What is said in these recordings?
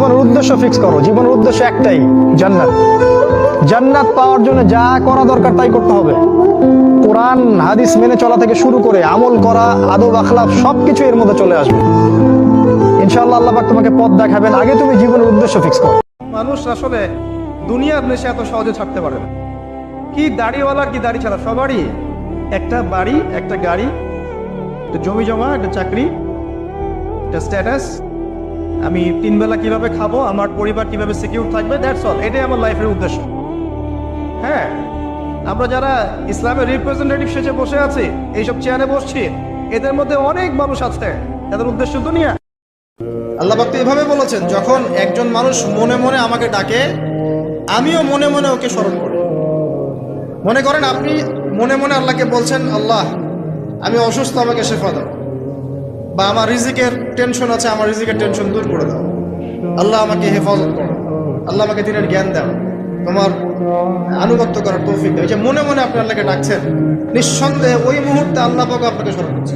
জীবনের উদ্দেশ্য ফিক্স করো। জীবনের উদ্দেশ্য একটাই, জান্নাত। জান্নাত পাওয়ার জন্য যা করা দরকার তাই করতে হবে। কোরআন হাদিস মেনে চলা থেকে শুরু করে আমল করা, আদব আখলাক সবকিছু এর মধ্যে চলে আসবে ইনশাআল্লাহ। আল্লাহ পাক তোমাকে পথ দেখাবেন, আগে তুমি জীবনের উদ্দেশ্য ফিক্স করো। মানুষ আসলে দুনিয়ার নেশা এত সহজে ছাড়তে পারে না। কি দাড়িওয়ালার কি দাড়ি ছাড়া, সবারই একটা বাড়ি, একটা গাড়ি, একটা জমি জমা, একটা চাকরি, একটা স্ট্যাটাস, আমি 3 বেলা কিভাবে খাবো, আমার পরিবার কিভাবে সিকিউর থাকবে, দ্যাটস অল। এটাই আমার লাইফের উদ্দেশ্য। হ্যাঁ, আমরা যারা ইসলামের রিপ্রেজেন্টেটিভ সেজে বসে আছি, এইসব চেয়ারে বসছি, এদের মধ্যে অনেক মানুষ আছে তাদের উদ্দেশ্য দুনিয়া। আল্লাহ পাক তো এভাবে বলেছেন, যখন একজন মানুষ মনে মনে আমাকে ডাকে, আমিও মনে মনে ওকে স্মরণ করি। মনে করেন আপনি মনে মনে আল্লাহকে বলছেন, আল্লাহ আমি অসুস্থ, আমাকে শেফা দাও, বা আমার রিজিকের টেনশন আছে, আমার রিজিকের টেনশন দূর করে দাও, আল্লাহ আমাকে হেফাজত করো, আল্লাহ আমাকে দিনের জ্ঞান দাও, তোমার আনুগত্য করার তৌফিক দাও। এই যে মনে মনে আপনি আল্লাহকে ডাকছেন, নিঃসন্দেহে ওই মুহূর্তে আল্লাহ পাক আপনাকে স্মরণ করছে।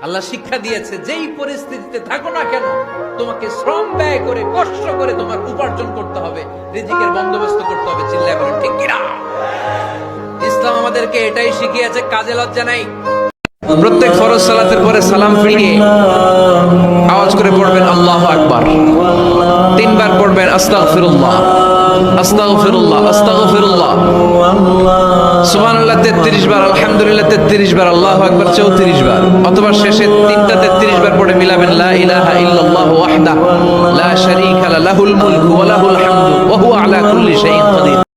আল্লাহ শিক্ষা দিয়েছে, যেই পরিস্থিতিতে থাকো না কেন তোমাকে শ্রম ব্যয় করে কষ্ট করে তোমার উপার্জন করতে হবে, রিজিকের বন্দোবস্ত করতে হবে। চিল্লায় বলেন ঠিক কিনা? ইসলাম আমাদেরকে এটাই শিখিয়েছে, কাজে লজ্জা নাই। প্রত্যেক ফরজ সালাতের পরে সালাম ফিরিয়ে আওয়াজ করে পড়বেন আল্লাহু আকবার। 3 বার পড়বেন আস্তাগফিরুল্লাহ, আস্তাগফিরুল্লাহ, আস্তাগফিরুল্লাহ। সুবহানাল্লাহ 33 বার, আলহামদুলিল্লাহ 33 বার, আল্লাহু আকবার 34 বার। অথবা শেষে 3টা 33 বার পড়ে মিলাবেন লা ইলাহা ইল্লাল্লাহু ওয়াহদাহু লা শারীকা লাহুল মুলকু ওয়া লাহুল হামদু ওয়া হুয়া আলা কুল্লি শাইইন কাদির।